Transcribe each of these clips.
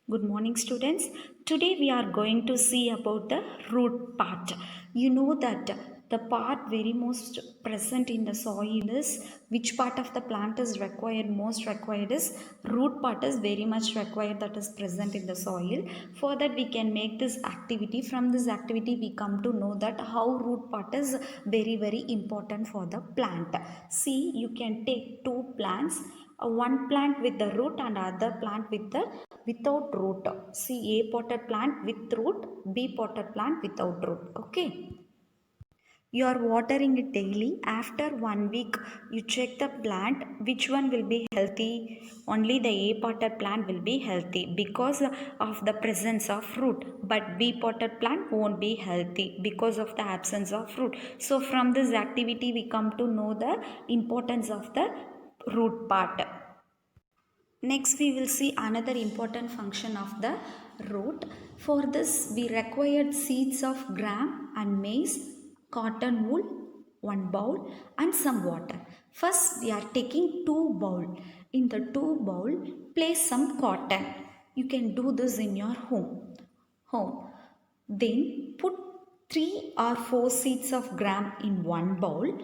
Good morning, students. Today we are going to see about the root part. You know that the part very most present in the soil is which part of the plant is required, most required is root part is very much required, that is present in the soil. For that we can make this activity. From this activity we come to know that how root part is very important for the plant. See, you can take two plants, one plant with the root and other plant with the without root. See, A potted plant with root, B potted plant without root. Okay. You are watering it daily. After 1 week, you check the plant which one will be healthy. Only the A potted plant will be healthy because of the presence of root. But B potted plant won't be healthy because of the absence of root. So from this activity, we come to know the importance of the root part. Next we will see another important function of the root. For this we required seeds of gram and maize, cotton wool, one bowl and some water. First we are taking 2 bowls. In the 2 bowls place some cotton. You can do this in your home. Then put 3 or 4 seeds of gram in one bowl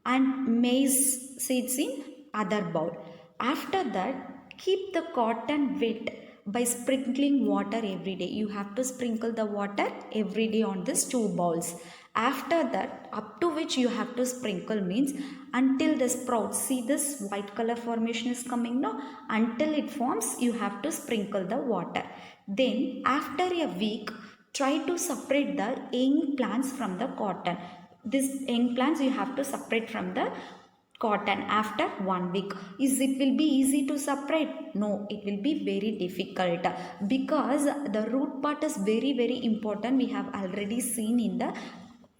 and maize seeds in other bowl. After that, keep the cotton wet by sprinkling water every day. You have to sprinkle the water every day on these 2 bowls. After that, up to which you have to sprinkle means until the sprouts. See, this white color formation is coming now. Until it forms, you have to sprinkle the water. Then after a week, try to separate the young plants from the cotton. This young plants you have to separate from the cotton after 1 week. Is it will be easy to separate? No, it will be very difficult because the root part is very important. We have already seen in the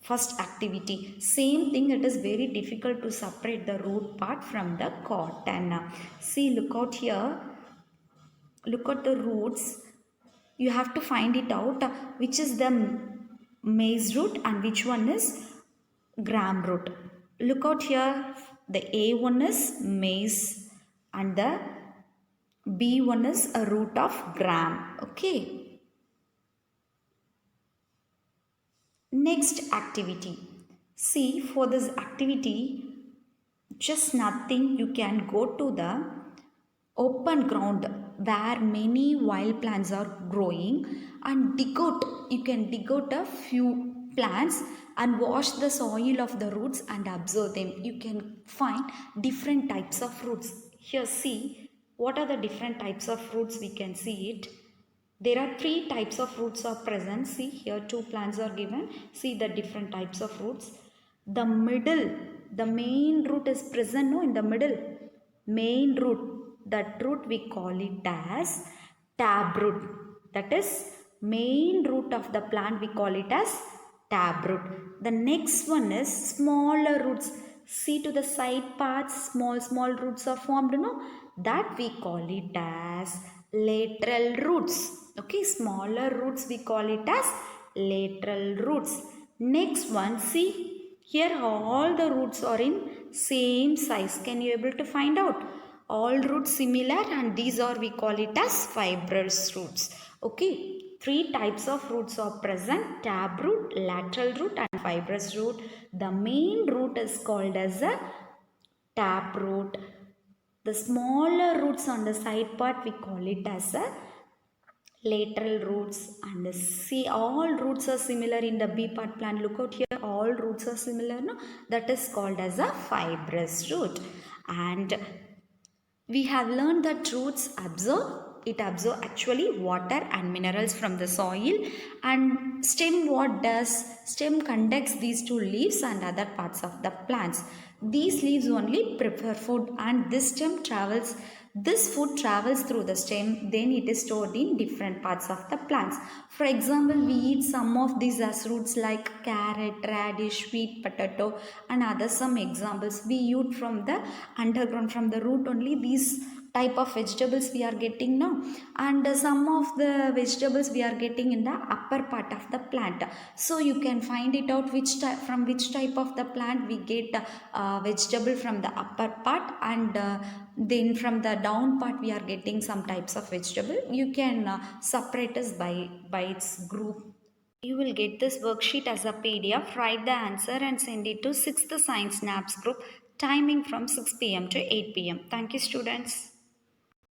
first activity. Same thing, it is very difficult to separate the root part from the cotton. See, look out here. Look at the roots. You have to find it out which is the maize root and which one is gram root. Look out here, the A one is maize and the B one is a root of gram. Okay. Next activity. See, for this activity, just nothing, you can go to the open ground where many wild plants are growing and dig out. You can dig out a few plants and wash the soil of the roots and observe them. You can find different types of roots. Here, see what are the different types of roots. We can see it. There are 3 types of roots are present. See, here 2 plants are given. See the different types of roots. The middle, the main root is present, no, in the middle. Main root, that root we call it as taproot. That is main root of the plant, we call it as taproot. The next one is smaller roots. See, to the side parts, small roots are formed, no? That we call it as lateral roots. Okay, smaller roots we call it as lateral roots. Next one, see, here all the roots are in same size. Can you able to find out? All roots similar and these are we call it as fibrous roots. Okay, 3 types of roots are present: taproot, lateral root and fibrous root. The main root is called as a taproot. The smaller roots on the side part we call it as a lateral roots. And see, all roots are similar in the B part plant. Look out here, all roots are similar, no? That is called as a fibrous root. And we have learned that roots absorb actually water and minerals from the soil, and stem what does? Stem conducts these to leaves and other parts of the plants. These leaves only prepare food and this food travels through the stem, then it is stored in different parts of the plants. For example, we eat some of these as roots like carrot, radish, sweet potato and other some examples. We eat from the underground, from the root only these type of vegetables we are getting now, and some of the vegetables we are getting in the upper part of the plant. So you can find it out which type, from which type of the plant we get vegetable from the upper part, and then from the down part we are getting some types of vegetable. You can separate us by its group. You will get this worksheet as a PDF. Write the answer and send it to 6th Science NAPS group. Timing from 6 p.m. to 8 p.m. Thank you, students.